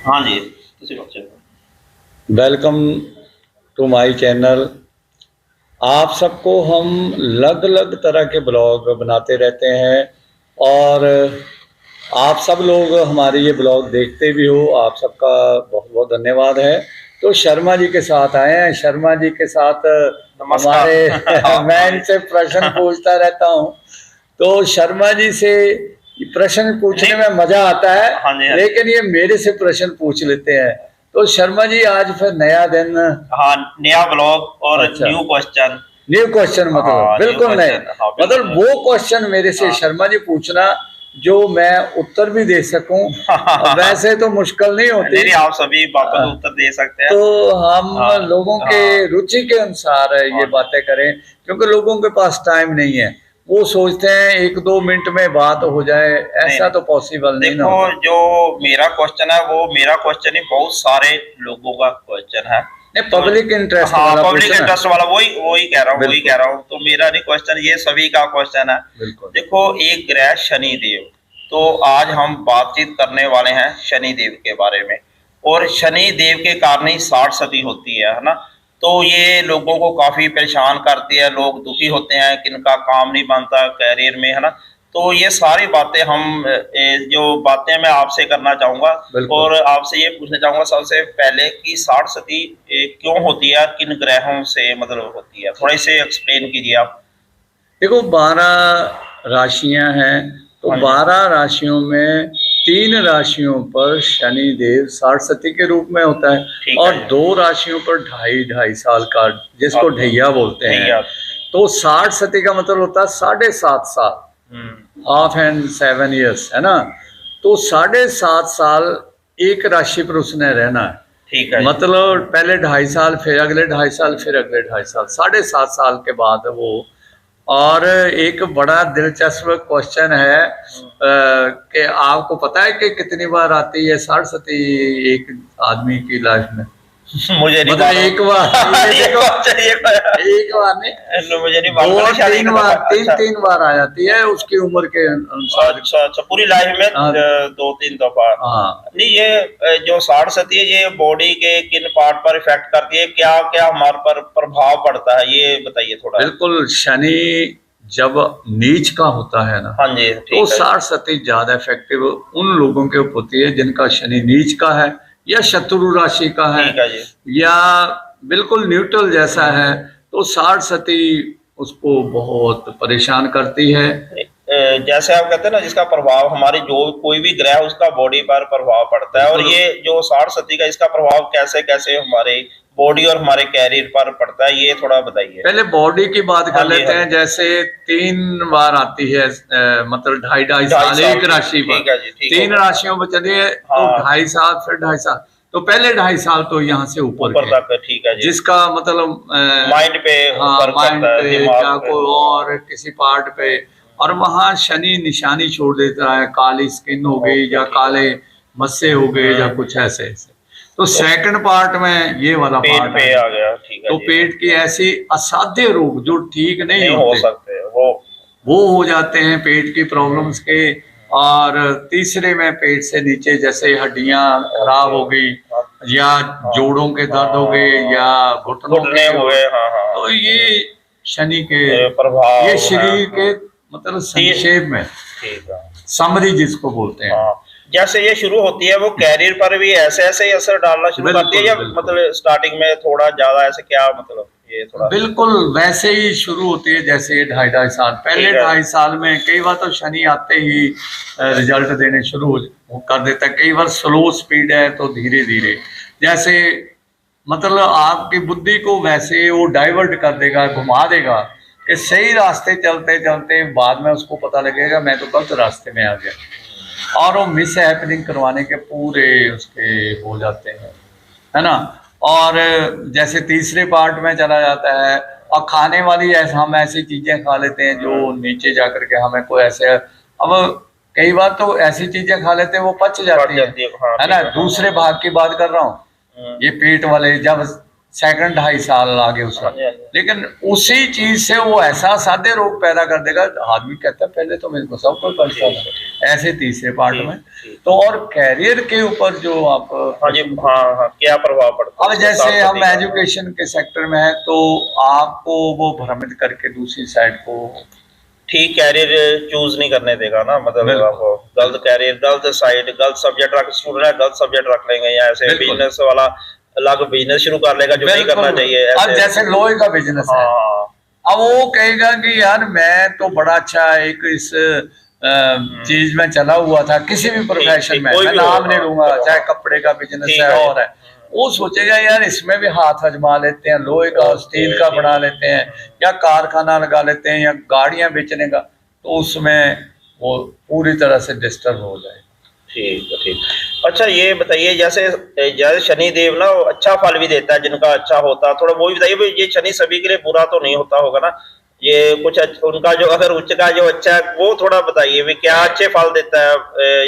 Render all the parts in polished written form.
हाँ जी, ਤੁਸੀਂ ਬੱਚੇ वेलकम टू माय चैनल। आप सबको हम अलग अलग तरह के ब्लॉग बनाते रहते हैं और आप सब लोग हमारे ये ब्लॉग देखते भी हो, आप सबका बहुत बहुत धन्यवाद है। तो शर्मा जी के साथ आए हैं, शर्मा जी के साथ नमस्कार। हमारे मैं इनसे प्रश्न पूछता रहता हूँ। तो शर्मा जी से प्रश्न पूछने में मजा आता है, हाँ जी, हाँ जी। लेकिन ये मेरे से प्रश्न पूछ लेते हैं। तो शर्मा जी आज फिर नया दिन, हाँ, नया ब्लॉग और अच्छा, न्यू क्वेश्चन। न्यू क्वेश्चन, मतलब हाँ, न्यू बिल्कुल नहीं, क्वेश्चन। हाँ, बिल्कुल मतलब नहीं। वो क्वेश्चन मेरे से हाँ। शर्मा जी पूछना जो मैं उत्तर भी दे सकूं। वैसे तो मुश्किल नहीं होती। नहीं, आप सभी बातों का उत्तर दे सकते हैं। तो हम हाँ, लोगों के हाँ, रुचि के अनुसार ये हाँ जी। बातें करें, क्योंकि लोगों के पास टाइम नहीं है। वो सोचते हैं एक दो मिनट में बात हो जाए, नहीं, ऐसा नहीं। तो पॉसिबल नहीं ना देखो, होता। जो मेरा क्वेश्चन है वो मेरा क्वेश्चन ही बहुत सारे लोगों का क्वेश्चन है। नहीं, तो पब्लिक इंटरेस्ट हाँ, वाला पब्लिक पूछना। इंटरेस्ट वाला वही वही कह रहा हूँ, वही बिल्कुल कह रहा हूँ। तो मेरा नहीं क्वेश्चन, ये सभी का क्वेश्चन है। बिल्कुल। देखो, एक ग्रह शनि देव। तो आज हम बातचीत करने वाले हैं शनि देव के बारे में। और शनि देव के कारण ही 60 सदी होती है ना। तो ये लोगों को काफी परेशान करती है, लोग दुखी होते हैं, किनका काम नहीं बनता कैरियर में, है ना। तो ये सारी बातें हम जो बातें मैं आपसे करना चाहूंगा। बिल्कुल। और आपसे ये पूछना चाहूंगा सबसे पहले कि 60 सदी क्यों होती है, किन ग्रहों से मतलब होती है, थोड़ा इसे एक्सप्लेन कीजिए आप। देखो, 12 राशियां हैं, तो हाँ जी। 12 राशियों में 3 राशियों पर शनि देव 60 के रूप में होता है ठीक और है जी। 2 राशियों पर ढाई ढाई साल का, जिसको अच्छा। ढैया बोलते हैं। भैया। तो 60 का मतलब होता है 7.5 साल, हाफ एंड 7 ईयर्स, है ना। तो 7.5 साल एक राशि पर उसने रहना है। ठीक है जी। मतलब पहले 2.5 साल, फिर अगले 2.5 साल, फिर अगले 2.5 साल, 7.5 साल के बाद वो। और एक बड़ा दिलचस्प क्वेश्चन है कि आपको पता है कि कितनी बार आती है 60 एक आदमी की लाइफ में? मुझे नहीं मतलब मालूम। एक बार, ये देखो, एक बार नहीं, मुझे नहीं दो मालूम, और मैंने शायद तीन एक बार, दफा। तीन अच्छा। तीन बार आ जाती है उसकी उम्र के अनुसार। अच्छा, अच्छा, पूरी लाइफ में हाँ 2-3 दफा। हाँ। नहीं, ये जो 60 सदी है, ये बॉडी के किन पार्ट पर इफेक्ट करती है, क्या क्या हमारे पर प्रभाव पड़ता है, ये बताइए थोड़ा। बिल्कुल, शनि जब नीच का होता है ना, हाँ जी, तो ठीक है। 60 ज्यादा इफेक्टिव उन लोगों के ऊपर होती है जिनका शनि नीच का है या शत्रु राशि का है ठीक है जी। या बिल्कुल न्यूट्रल जैसा है। तो 60 उसको बहुत परेशान करती है। जैसे आप कहते हैं ना, जिसका प्रभाव हमारी जो कोई भी ग्रह उसका बॉडी पर प्रभाव पड़ता है, और बिल्कुल। ये जो 60 सदी का इसका प्रभाव कैसे कैसे हमारे बॉडी और हमारे कैरियर पर पड़ता है, ये थोड़ा बताइए। पहले बॉडी की बात हाँ कर जी, लेते हाँ हैं। जी। जैसे 3 बार आती है, मतलब ढाई ढाई ढाई साल साल एक की, राशि पर। ठीक है जी, ठीक हो 3 गया। राशियों पर चलिए तो हाँ। 2.5 साल, फिर 2.5 साल। तो पहले 2.5 साल तो यहाँ से ऊपर ऊपर के, तक, ठीक है जी। जिसका मतलब माइंड पे हाँ, फर्क माइंड पड़ता है, पे दिमाग या पे। कोई और किसी पार्ट पे। और वहाँ शनि निशानी छोड़ देता है, काली स्किन हो गई ओके, या ठीक है। काले मस्से हो गए या कुछ ऐसे ऐसे। तो तो सेकंड पार्ट में ये वाला पेट पार्ट आ पे आ जाता है। गया, ठीक है तो जी। पेट की ऐसी असाध्य रोग जो ठीक नहीं नहीं हो होते, सकते वो। वो हो जाते हैं पेट की प्रॉब्लम्स के। और तीसरे में पेट से नीचे जैसे हड्डियां खराब ओके। हो गई हाँ, या हाँ, जोड़ों के दर्द हो गए या घुटनों घुटने के हुए, हाँ, हाँ। तो ये शनि के, ये प्रभाव है। शरीर के मतलब संक्षेप में ठीक है। समरी जिसको बोलते हैं। हाँ, जैसे ये शुरू होती है, वो कैरियर पर भी ऐसे ऐसे ही असर डालना शुरू करती है, बिल्कुल या बिल्कुल। मतलब स्टार्टिंग में थोड़ा ज्यादा ऐसे, क्या मतलब ये थोड़ा। बिल्कुल वैसे ही शुरू होती है जैसे ये 2.5 2.5 साल। पहले ठीक है। 2.5 साल में कई बार तो शनि आते ही रिजल्ट देने शुरू कर देता है। कई बार स्लो स्पीड है तो धीरे धीरे, जैसे मतलब आपकी बुद्धि को वैसे वो डाइवर्ट कर देगा, घुमा देगा कि सही रास्ते चलते चलते बाद में उसको पता लगेगा मैं तो गलत रास्ते में आ गया, और वो मिस हैपनिंग करवाने के पूरे उसके हो जाते हैं, है ना। और जैसे तीसरे पार्ट में चला जाता है और खाने वाली ऐसा हम ऐसी चीजें खा लेते हैं जो नीचे जाकर के हमें कोई ऐसे, अब कई बार तो ऐसी चीजें खा लेते हैं वो पच बढ़ जाती हैं, जाती है, हाँ, है ठीक ना। है, हाँ। दूसरे भाग की बात कर रहा हूँ, ये पेट वाले जब सेकंड 2.5 साल आगे उसका, हाँ जी। लेकिन उसी चीज से वो ऐसा सादे रोग पैदा कर देगा। आदमी कहता है पहले तो मेरे को सब कुछ पता था, ऐसे तीसरे पार्ट में। ठीक। तो और कैरियर के ऊपर जो आप हाँ जी, हाँ हाँ, क्या प्रभाव पड़ता है अब उसका जैसे हम सार्थक का? एजुकेशन के सेक्टर में है तो आपको वो भ्रमित करके दूसरी साइड को ठीक कैरियर चूज नहीं करने देगा ना, मतलब बिल्कुल। आपको गलत कैरियर, गलत साइड, गलत सब्जेक्ट रख, स्टूडेंट गलत सब्जेक्ट रख लेंगे, या ऐसे बिल्कुल। बिजनेस वाला अलग बिजनेस शुरू कर लेगा जो नहीं करना बिल्कुल। चाहिए अब ऐसे। जैसे लोहे का बिजनेस है, हाँ। अब वो कहेगा कि यार मैं तो बड़ा अच्छा एक इस चीज में चला हुआ था, किसी भी प्रोफेशन ठीक, में, कोई मैं भी हो, नाम नहीं हाँ, लूंगा, चलो, चाहे हाँ। कपड़े का बिजनेस ठीक है है। और है, वो सोचेगा यार इसमें भी हाथ आजमा लेते हैं, लोहे का और स्टील का बना लेते हैं, या कारखाना लगा लेते हैं, या गाड़ियां बेचने का, तो उसमें वो पूरी तरह से डिस्टर्ब हो जाए। ठीक है, ठीक। अच्छा ये बताइए, जैसे जैसे शनि देव ना वो अच्छा फल भी देता है जिनका अच्छा होता है, थोड़ा वो भी बताइए भाई, ये शनि सभी के लिए बुरा तो नहीं होता होगा ना, ये कुछ उनका जो अगर उच्च का जो अच्छा है वो थोड़ा बताइए भी क्या अच्छे फल देता है,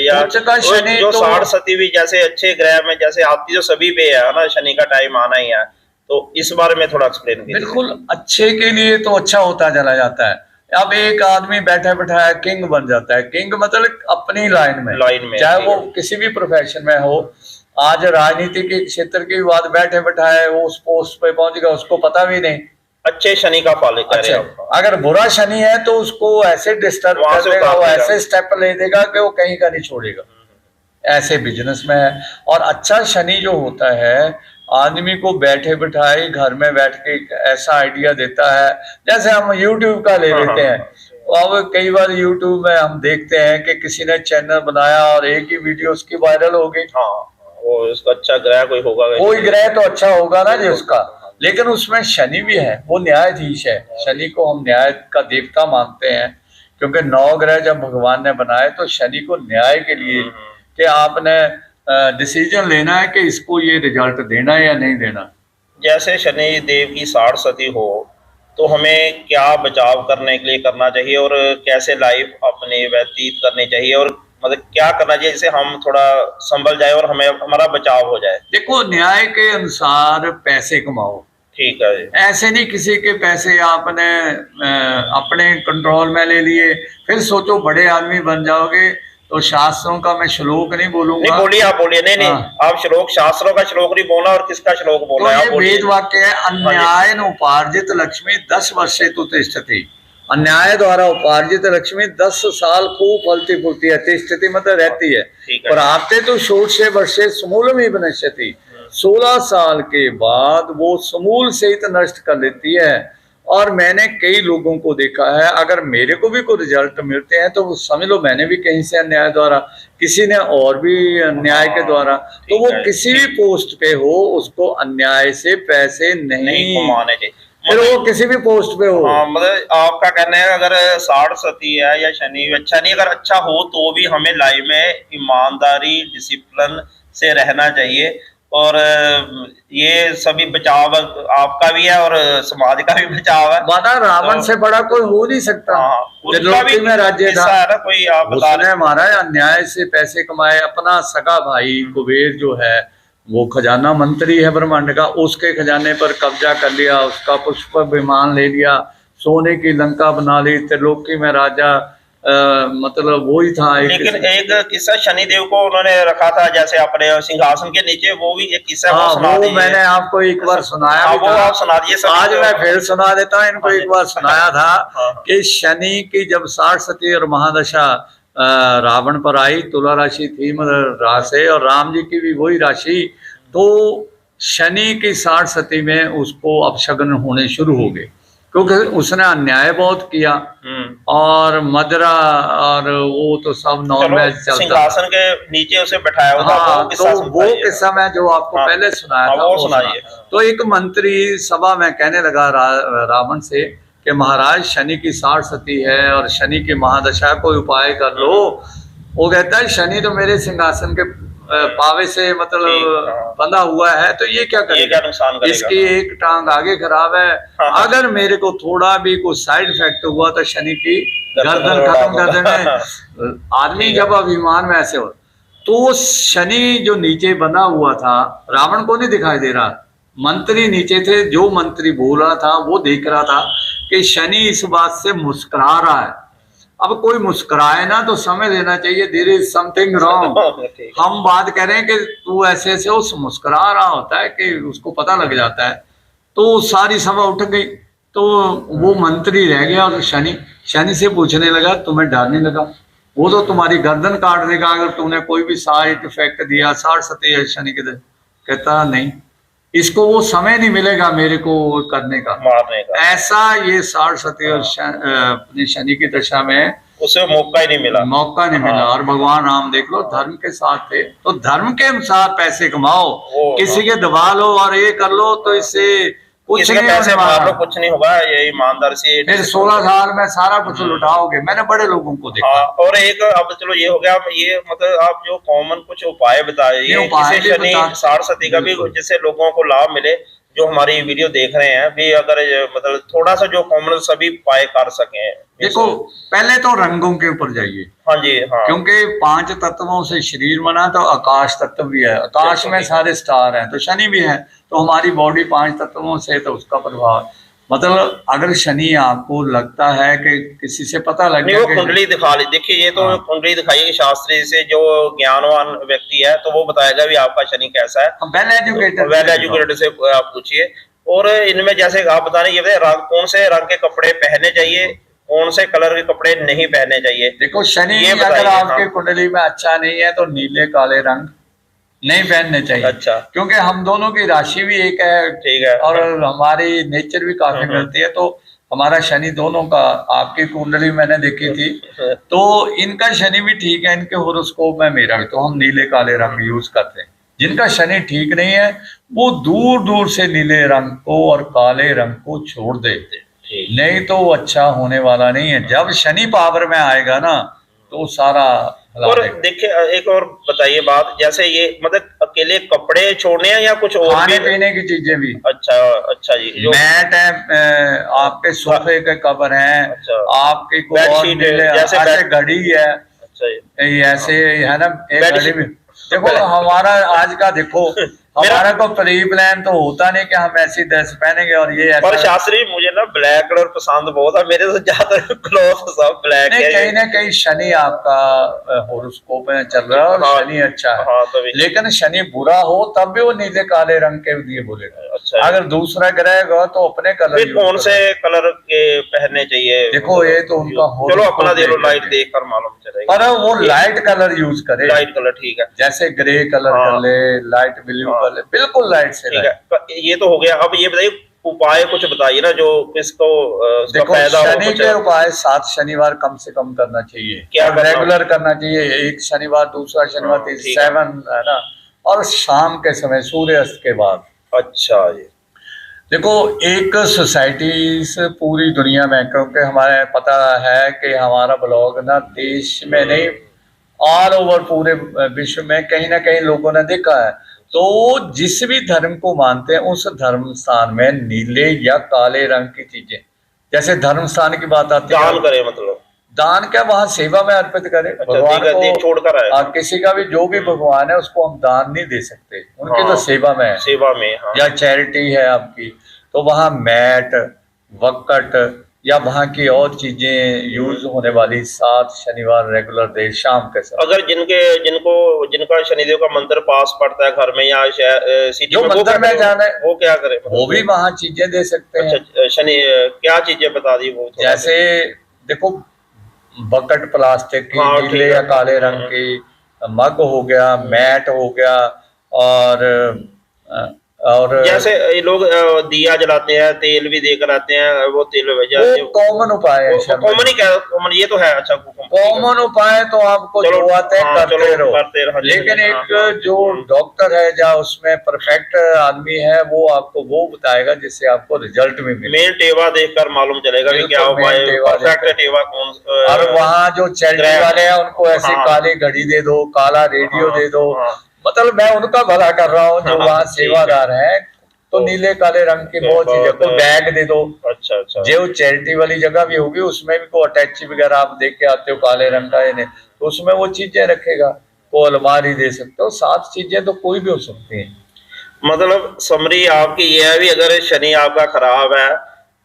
या उच्च का शनि जो तो 60 सती भी जैसे अच्छे ग्रह में जैसे आती जो सभी पे है ना, शनि का टाइम आना ही है, तो इस बारे में थोड़ा एक्सप्लेन कीजिए। बिल्कुल, अच्छे के लिए तो अच्छा होता चला जाता है। अब एक आदमी बैठा बैठाया किंग बन जाता है, किंग मतलब अपनी लाइन में, चाहे वो किसी भी प्रोफेशन में हो। आज राजनीति के क्षेत्र की बात, बैठे बैठाए वो उस पोस्ट पे पहुंच गया, उसको पता भी नहीं। अच्छे शनि का फल कह रहे अच्छा, हैं आप। अगर बुरा शनि है तो उसको ऐसे डिस्टर्ब वहां कर से देगा, उतार वो देगा। ऐसे स्टेप ले देगा कि वो कहीं का नहीं छोड़ेगा। ऐसे बिजनेस में है। और अच्छा शनि जो होता है, आदमी को बैठे बिठाए घर में बैठ के एक ऐसा आइडिया देता है, जैसे हम यूट्यूब का ले हाँ, लेते हाँ, हैं। अब कई बार यूट्यूब में हम देखते हैं कि किसी ने चैनल बनाया और एक ही वीडियो उसकी वायरल हो गई। हाँ, वो उसका अच्छा ग्रह कोई होगा, कोई ग्रह तो अच्छा होगा ना जी उसका, लेकिन उसमें शनि भी है, वो न्यायाधीश है। शनि को हम न्याय का देवता मानते हैं, क्योंकि 9 ग्रह जब भगवान ने बनाए तो शनि को न्याय के लिए कि आपने डिसीजन लेना है कि इसको ये रिजल्ट देना है या नहीं देना। जैसे शनि देव की 60 सती हो तो हमें क्या बचाव करने के लिए करना चाहिए, और कैसे लाइफ अपनी व्यतीत करनी चाहिए, और मतलब क्या करना चाहिए जिससे हम थोड़ा संभल जाए और हमें हमारा बचाव हो जाए। देखो, न्याय के अनुसार पैसे कमाओ, ठीक है जी। ऐसे नहीं किसी के पैसे आपने अपने कंट्रोल में ले लिए फिर सोचो बड़े आदमी बन जाओगे। तो शास्त्रों का मैं श्लोक नहीं नहीं बोलूंगा। बोलिए, आप बोलिए। नहीं नहीं, हाँ। आप श्लोक, शास्त्रों का श्लोक नहीं बोलना, और किसका श्लोक तो बोलना है ये आप बोलिए। वेद वाक्य है, अन्याय उपार्जित लक्ष्मी 10 वर्षे तु तिष्ठति। अन्याय द्वारा उपार्जित लक्ष्मी 10 साल खूब फलती फूलती है, तिष्ठति मतलब रहती है। ठीक है। प्राप्ते तो षोडशे वर्षे समूलम ही बनश्यति। 16 साल के बाद वो समूल सहित नष्ट कर लेती है। और मैंने कई लोगों को देखा है, अगर मेरे को भी कोई रिजल्ट मिलते हैं तो वो समझ लो मैंने भी कहीं से अन्याय द्वारा, किसी ने और भी अन्याय के द्वारा, तो वो किसी भी पोस्ट पे हो उसको अन्याय से पैसे नहीं कमाने चाहिए, फिर वो किसी भी पोस्ट पे हो। हाँ, मतलब आपका कहना है अगर 60 सती है या शनि अच्छा नहीं, अगर अच्छा हो तो भी हमें लाइफ में ईमानदारी डिसिप्लिन से रहना चाहिए, और ये सभी बचाव आपका भी है और समाज का भी बचाव है। माना रावण तो, से बड़ा कोई हो नहीं सकता। हाँ, उसका त्रिलोकी भी में राज्य किस्सा था है ना, कोई आप बता उसने महाराज अन्याय से पैसे कमाए। अपना सगा भाई कुबेर जो है वो खजाना मंत्री है ब्रह्मांड का, उसके खजाने पर कब्जा कर लिया, उसका पुष्प विमान ले लिया, सोने की लंका बना ली, त्रिलोकी में राजा मतलब वो ही था। लेकिन एक किस्सा शनिदेव को उन्होंने रखा था जैसे अपने सिंहासन के नीचे, वो भी एक किस्सा हाँ, वो सुना वो दीजिए। मैंने आपको एक बार सुनाया हाँ, भी वो था। आप सुना दीजिए। आज मैं फिर सुना देता हूँ इनको। एक बार सुनाया था हाँ। कि शनि की जब 60 सती और महादशा रावण पर आई, तुला राशि थी मतलब राशि, और राम जी की भी वही राशि, तो शनि की 60 सती में उसको अपशगन होने शुरू हो गए, क्योंकि उसने अन्याय बहुत किया और मदरा और वो तो सब नॉनवेज चलता। सिंहासन के नीचे उसे बैठाया हुआ था। हाँ, वो तो वो किस्सा मैं जो आपको पहले सुनाया था वो सुनाइए। तो एक मंत्री सभा में कहने लगा रावण से कि महाराज शनि की 60 सती है और शनि की महादशा, कोई उपाय कर लो। वो कहता है शनि तो मेरे सिंहासन के पावे से मतलब बंधा हुआ है, तो ये क्या करेगा, इसकी एक टांग आगे खराब है। अगर मेरे को थोड़ा भी कोई साइड इफेक्ट हुआ तो शनि की गर्दन खत्म कर देंगे। आदमी जब अभिमान में ऐसे हो, तो शनि जो नीचे बना हुआ था रावण को नहीं दिखाई दे रहा, मंत्री नीचे थे, जो मंत्री बोल रहा था वो देख रहा था कि शनि इस बात से मुस्कुरा रहा है। अब कोई मुस्कुराए ना तो समझ लेना चाहिए देयर इज समथिंग रॉन्ग। ठीक हम बात करें कि तू ऐसे ऐसे, उस मुस्कुरा रहा होता है कि उसको पता लग जाता है। तो सारी सभा उठ गई, तो वो मंत्री रह गया और शनि से पूछने लगा, तुम्हें डर नहीं लगा? वो तो तुम्हारी गर्दन काट देगा अगर तूने कोई भी साइड इफेक्ट दिया। 60 है शनि के दिन। कहता नहीं, इसको वो समय नहीं मिलेगा मेरे को करने का, मारने का, ऐसा ये 60 और अपनी शनि की दशा में उसे मौका ही नहीं मिला। मौका नहीं मिला। हाँ। और भगवान राम देख लो धर्म के साथ थे, तो धर्म के अनुसार पैसे कमाओ, वो किसी के दबा लो और ये कर लो तो इससे कुछ किसी के नहीं पैसे होने मार लो, वाला। कुछ नहीं होगा, ये ईमानदार से। फिर 16 साल में सारा कुछ लुटाओगे। मैंने बड़े लोगों को देखा। हाँ, और एक अब चलो ये हो गया, अब ये मतलब आप जो कॉमन कुछ उपाय बताए, ये उपाय जिससे शनि 60 का भी, जिससे लोगों को लाभ मिले, जो हमारी वीडियो देख रहे हैं भी, अगर मतलब थोड़ा सा जो कॉमन सभी उपाय कर सके। देखो पहले तो रंगों के ऊपर जाइए। हाँ जी, हाँ, क्योंकि 5 तत्वों से शरीर बना, तो आकाश तत्व भी है, आकाश में सारे स्टार हैं, तो शनि भी है, तो हमारी बॉडी 5 तत्वों से, तो उसका प्रभाव। मतलब अगर शनि आपको लगता है कि किसी से पता लग नहीं, गया वो कुंडली दिखा ली, देखिए ये तो कुंडली दिखाइए शास्त्री से, जो ज्ञानवान व्यक्ति है तो वो बताएगा भी आपका शनि कैसा है। वेल एजुकेटेड वेल एजुकेटेड से आप पूछिए। और इनमें जैसे आप बता रहे, ये रंग, कौन से रंग के कपड़े पहनने चाहिए, कौन से कलर के कपड़े नहीं पहनने चाहिए। देखो शनि ये अगर बताइए। आपके हाँ। कुंडली में अच्छा नहीं है तो नीले काले रंग नहीं पहनने चाहिए। अच्छा, क्योंकि हम दोनों की राशि भी एक है, ठीक है, और हमारी नेचर भी काफी मिलती है। तो हमारा शनि दोनों का, आपकी कुंडली मैंने देखी थी, तो इनका शनि भी ठीक है, इनके होरोस्कोप में मेरा भी, तो हम नीले काले रंग यूज करते हैं। जिनका शनि ठीक नहीं है वो दूर दूर से नीले रंग को और काले रंग को छोड़ देते, नहीं तो वो अच्छा होने वाला नहीं है। जब शनि पावर में आएगा ना तो सारा और देखिए एक और बताइए बात, जैसे ये मतलब अकेले कपड़े छोड़ने हैं या कुछ और खाने भी? पीने की चीजें भी। अच्छा, अच्छा जी, जो मैट है, आपके सोफे के कवर हैं, अच्छा, आपकी कोई और बेडशीट है, जैसे ऐसे घड़ी है, अच्छा जी, ये ऐसे है ना, एक घड़ी में। देखो बेड- हमारा आज का देखो, हमारा को प्री प्लान तो होता नहीं कि हम ऐसी ड्रेस पहनेंगे और ये पर ऐसा। शास्त्री मुझे ना ब्लैक कलर पसंद बहुत है, मेरे तो ज्यादातर क्लॉथ सब ब्लैक नहीं, है। कहीं ना कहीं शनि आपका होरोस्कोप में चल रहा है और हाँ, शनि अच्छा है। हाँ, तभी। लेकिन शनि बुरा हो तब भी वो नीले काले रंग के लिए बोलेगा। अच्छा, अगर दूसरा ग्रह होगा तो अपने कलर फिर कौन से कलर के पहनने चाहिए? देखो ये तो उनका चलो अपना दे लो, horoscope लाइट देख देख कर मालूम चलेगा। पर वो लाइट कलर यूज करे। लाइट कलर ठीक है, जैसे ग्रे कलर हाँ, कर ले, लाइट ब्लू हाँ, कर ले, बिल्कुल लाइट से ठीक लाइट। है। ये तो हो गया, अब ये बताइए उपाय कुछ बताइए ना, जो किसको उसका देखो फायदा हो शनि कुछ। के उपाय 7 शनिवार कम से कम करना चाहिए, क्या करना? रेगुलर करना चाहिए। एक शनिवार, दूसरा शनिवार, हाँ, तीसरा, ठीक है। 7 है ना, और शाम के समय सूर्यास्त के बाद। अच्छा जी, देखो एक सोसाइटी पूरी दुनिया में, क्योंकि हमारे पता है कि हमारा ब्लॉग ना देश में नहीं, ऑल ओवर पूरे विश्व में कहीं ना कहीं लोगों ने देखा है। तो जिस भी धर्म को मानते हैं उस धर्म स्थान में नीले या काले रंग की चीजें, जैसे धर्म स्थान की बात आती है, दान करे मतलब दान क्या, वहां सेवा में अर्पित करें भगवान को। छोड़कर आए किसी का भी जो भी भगवान है उसको हम दान नहीं दे सकते, उनकी तो सेवा में है, सेवा में। हाँ, या चैरिटी है आपकी, तो वहाँ मैट, वक्कट या वहाँ की और चीजें यूज होने वाली 7 शनिवार रेगुलर डे शाम के समय। अगर जिनका शनिदेव का मंत्र पास पड़ता है घर में या सिटी जो में, मंदिर में जाना है वो क्या करे? वो भी वहाँ चीजें दे सकते हैं। अच्छा, शनि क्या चीजें बता दी वो थोड़ा? जैसे देखो बकेट प्लास्टिक की, हाँ, नीले या काले रंग की, मग हो गया, मैट हो गया, और जैसे ये लोग दिया जलाते हैं, तेल भी देकर आते हैं, वो तेल वो कॉमन उपाय है। कॉमन ही क्या, कॉमन ये तो है। अच्छा, कॉमन उपाय तो आपको जो आते हैं करते रहो, लेकिन एक जो डॉक्टर है या उसमें परफेक्ट आदमी है वो आपको वो बताएगा जिससे आपको रिजल्ट भी मिले। मेन टेवा देखकर मालूम चलेगा कि क्या उपाय परफेक्ट टेवा कौन। और वहाँ जो चैरिटी वाले हैं उनको ऐसी काली घड़ी दे दो, काला रेडियो दे दो, मतलब मैं उनका भला कर रहा हूँ जो वहाँ सेवादार है। तो नीले काले रंग की बहुत चीजें, कोई बैग दे दो। अच्छा, अच्छा, जो चैरिटी वाली जगह भी होगी उसमें भी कोई अटैची वगैरह आप देख के आते हो काले रंग का इन्हें, तो उसमें वो चीजें रखेगा। को अलमारी दे सकते हो, 7 चीजें तो कोई भी हो सकती है। मतलब समरी आपकी ये है भी, अगर शनि आपका खराब है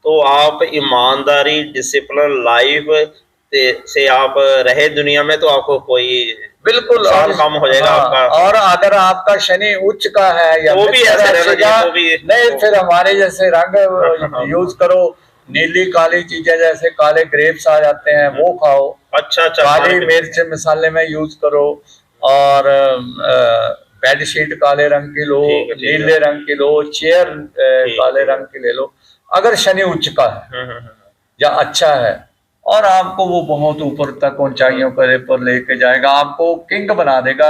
तो आप ईमानदारी, डिसिप्लिन लाइफ से आप रहे दुनिया में, तो आपको कोई बिल्कुल। नुकसान और कम हो जाएगा हाँ, आपका। और अगर आपका शनि उच्च का है या वो भी ऐसा रहना राशि का, चाहिए, वो भी नहीं फिर हमारे जैसे रंग यूज करो, नीली काली चीजें जैसे काले ग्रेप्स आ जाते हैं वो खाओ, अच्छा अच्छा, काली मिर्च मसाले में यूज करो, और बेड शीट काले रंग की लो, ठीक है, ठीक है। नीले रंग की लो, चेयर काले रंग की ले लो, अगर शनि उच्च का है या अच्छा है, और आपको वो बहुत ऊपर तक ऊंचाइयों पर लेके जाएगा, आपको किंग बना देगा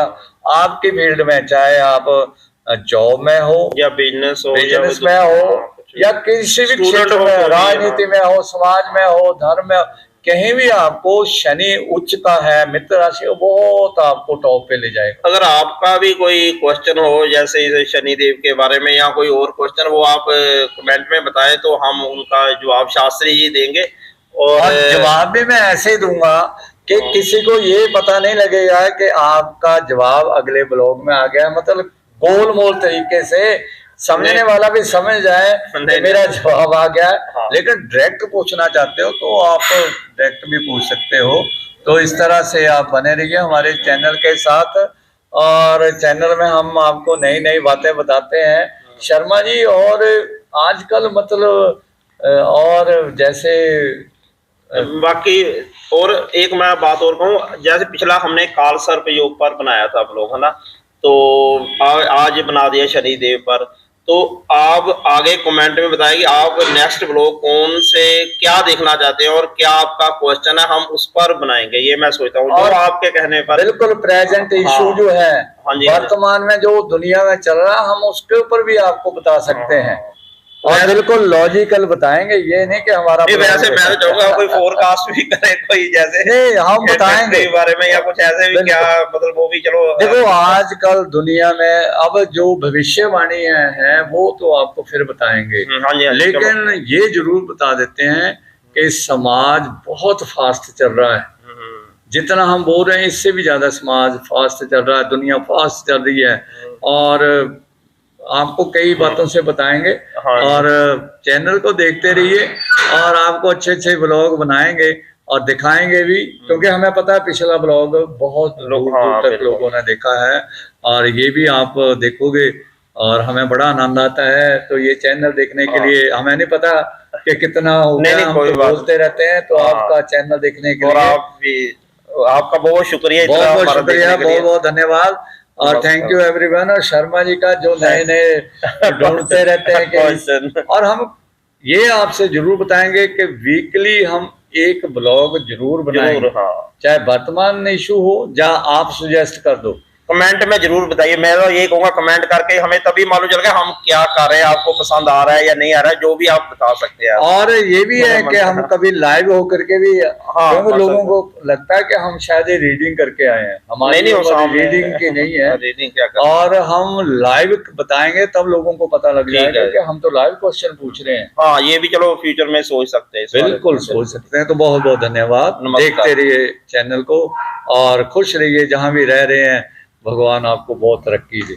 आपकी फील्ड में, चाहे आप जॉब में हो या बिजनेस हो, बिजनेस में हो या किसी भी स्टूडेंट क्षेत्र हो में, तो भी, राजनीति में हो, समाज में हो, धर्म में हो, कहीं भी आपको शनि उच्च का है, मित्र राशि हो, बहुत आपको टॉप पे ले जाएगा। अगर आपका भी कोई क्वेश्चन हो जैसे इसे शनि देव के बारे में या कोई और क्वेश्चन, वो आप कमेंट में बताएं तो हम उनका जवाब शास्त्री जी देंगे। और जवाब भी मैं ऐसे ही दूंगा कि किसी को ये पता नहीं लगेगा कि आपका जवाब अगले ब्लॉग में आ गया, मतलब गोल मोल तरीके से समझने वाला भी समझ जाए कि मेरा जवाब आ गया है। हाँ। लेकिन डायरेक्ट पूछना चाहते हो तो आप डायरेक्ट भी पूछ सकते हो। तो इस तरह से आप बने रहिए हमारे चैनल के साथ, और चैनल में हम आपको नई नई बातें बताते हैं शर्मा जी। और आजकल मतलब और जैसे बाकी और एक मैं बात और कहूँ, जैसे पिछला हमने काल सर्प योग पर बनाया था ब्लॉग, है ना, तो आज बना दिया शनि देव पर। तो आप आगे कमेंट में बताएं कि आप नेक्स्ट ब्लॉग कौन से क्या देखना चाहते हैं और क्या आपका क्वेश्चन है, हम उस पर बनाएंगे, ये मैं सोचता हूँ। और आपके कहने पर बिल्कुल प्रेजेंट इशू जो है वर्तमान में जो दुनिया में चल रहा है, हम उसके ऊपर भी आपको बता सकते हैं, और बिल्कुल लॉजिकल बताएंगे, ये नहीं कि हमारा वैसे मैं तो चाहूंगा कोई फोरकास्ट भी करे, कोई जैसे नहीं हम बताएंगे के बारे में या कुछ ऐसे भी, क्या मतलब वो भी चलो। देखो आजकल दुनिया में अब जो भविष्यवाणी है वो तो आपको फिर बताएंगे, हाँ जी, लेकिन ये जरूर बता देते हैं कि समाज बहुत फास्ट चल रहा है, जितना हम बोल रहे हैं इससे भी ज्यादा समाज फास्ट चल रहा है, दुनिया फास्ट चल रही है, और आपको कई बातों से बताएंगे। हाँ। और चैनल को देखते रहिए, और आपको अच्छे अच्छे ब्लॉग बनाएंगे और दिखाएंगे भी, क्योंकि हमें पता है पिछला ब्लॉग बहुत दूर तक लोगों ने देखा है, और ये भी आप देखोगे और हमें बड़ा आनंद आता है। तो ये चैनल देखने के लिए हमें नहीं पता कि कितना हो गया, हम तो बोलते रहते हैं, तो आपका चैनल देखने के लिए आप भी, आपका बहुत शुक्रिया, बहुत बहुत शुक्रिया, बहुत बहुत धन्यवाद, और थैंक यू एवरीवन। और शर्मा जी का जो नए नए ढूंढते रहते हैं कि, और हम ये आपसे जरूर बताएंगे कि वीकली हम एक ब्लॉग जरूर बनाएंगे, चाहे वर्तमान इशू हो या आप सुजेस्ट कर दो, कमेंट में जरूर बताइए। मैं तो ये कहूंगा कमेंट करके हमें तभी मालूम चलेगा हम क्या कर रहे हैं, आपको पसंद आ रहा है या नहीं आ रहा है, जो भी आप बता सकते हैं। और ये भी है कि हम कभी लाइव होकर के भी, क्योंकि लोगों को लगता है कि हम शायद रीडिंग करके आए हैं, हमारी रीडिंग की नहीं है, और हम लाइव बताएंगे तब लोगों को पता लग जाएगा कि हम तो लाइव क्वेश्चन पूछ रहे हैं। हाँ, ये भी चलो फ्यूचर में सोच सकते हैं, बिल्कुल सोच सकते हैं। तो बहुत बहुत धन्यवाद, देखते रहिए चैनल को और खुश रहिए जहां भी रह रहे हैं, भगवान आपको बहुत तरक्की दे।